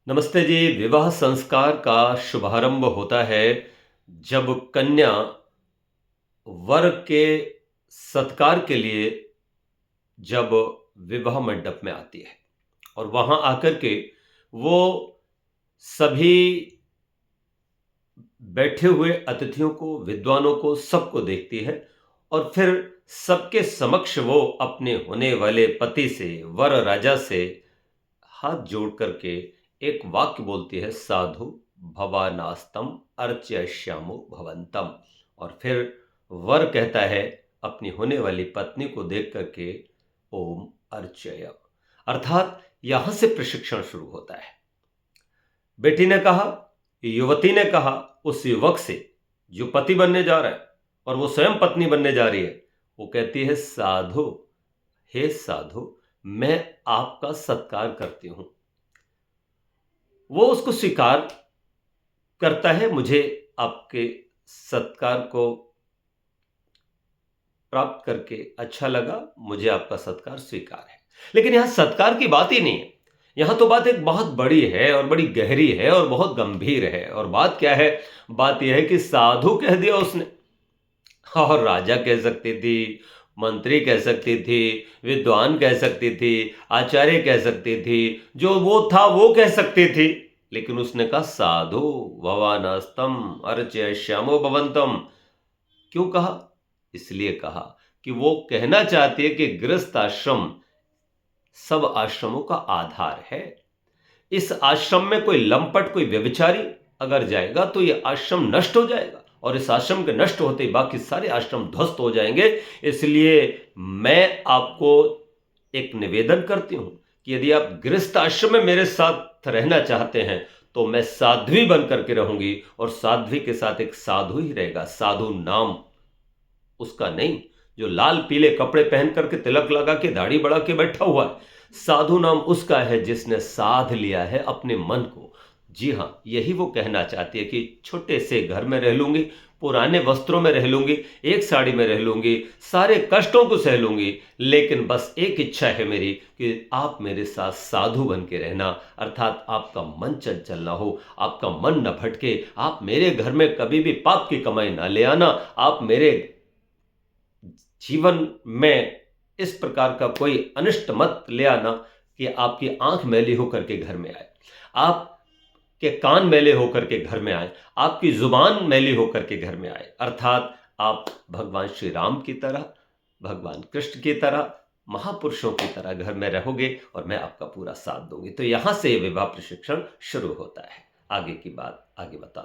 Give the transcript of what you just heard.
नमस्ते जी। विवाह संस्कार का शुभारंभ होता है जब कन्या वर के सत्कार के लिए जब विवाह मंडप में आती है और वहां आकर के वो सभी बैठे हुए अतिथियों को, विद्वानों को, सबको देखती है और फिर सबके समक्ष वो अपने होने वाले पति से, वर राजा से हाथ जोड़ करके एक वाक्य बोलती है, साधु भवानास्तम अर्चयिष्यामो भवंतम। और फिर वर कहता है अपनी होने वाली पत्नी को देख करके, ओम अर्चय। अर्थात यहां से प्रशिक्षण शुरू होता है। बेटी ने कहा, युवती ने कहा उस युवक से जो पति बनने जा रहा है और वो स्वयं पत्नी बनने जा रही है, वो कहती है, साधु, हे साधु, मैं आपका सत्कार करती हूं। वो उसको स्वीकार करता है, मुझे आपके सत्कार को प्राप्त करके अच्छा लगा, मुझे आपका सत्कार स्वीकार है। लेकिन यहां सत्कार की बात ही नहीं है। यहां तो बात एक बहुत बड़ी है और बड़ी गहरी है और बहुत गंभीर है। और बात क्या है? बात यह है कि साधु कह दिया उसने, और राजा कह सकती थी, मंत्री कह सकती थी, विद्वान कह सकती थी, आचार्य कह सकती थी, जो वो था वो कह सकती थी। लेकिन उसने कहा, साधु भवानास्तम अर्चय श्यामो भवंतम। क्यों कहा? इसलिए कहा कि वो कहना चाहती है कि गृहस्थ आश्रम सब आश्रमों का आधार है। इस आश्रम में कोई लंपट, कोई व्यभिचारी अगर जाएगा तो ये आश्रम नष्ट हो जाएगा, और इस आश्रम के नष्ट होते ही बाकी सारे आश्रम ध्वस्त हो जाएंगे। इसलिए मैं आपको एक निवेदन करती हूं कि यदि आप गृहस्थ आश्रम में मेरे साथ रहना चाहते हैं तो मैं साध्वी बन करके रहूंगी, और साध्वी के साथ एक साधु ही रहेगा। साधु नाम उसका नहीं जो लाल पीले कपड़े पहन करके, तिलक लगा के, दाढ़ी बढ़ा के बैठा हुआ है। साधु नाम उसका है जिसने साध लिया है अपने मन को। जी हां, यही वो कहना चाहती है कि छोटे से घर में रह लूंगी, पुराने वस्त्रों में रह लूंगी, एक साड़ी में रह लूंगी, सारे कष्टों को सह लूंगी, लेकिन बस एक इच्छा है मेरी कि आप मेरे साथ साधु बन के रहना। अर्थात आपका मन चंचल ना हो, आपका मन न भटके, आप मेरे घर में कभी भी पाप की कमाई ना ले आना, आप मेरे जीवन में इस प्रकार का कोई अनिष्ट मत ले आना कि आपकी आंख मैली होकर के घर में आए, आपके कान मैले होकर के घर में आए, आपकी जुबान मैली होकर के घर में आए। अर्थात आप भगवान श्री राम की तरह, भगवान कृष्ण की तरह, महापुरुषों की तरह घर में रहोगे और मैं आपका पूरा साथ दूंगी। तो यहां से विवाह प्रशिक्षण शुरू होता है। आगे की बात आगे बता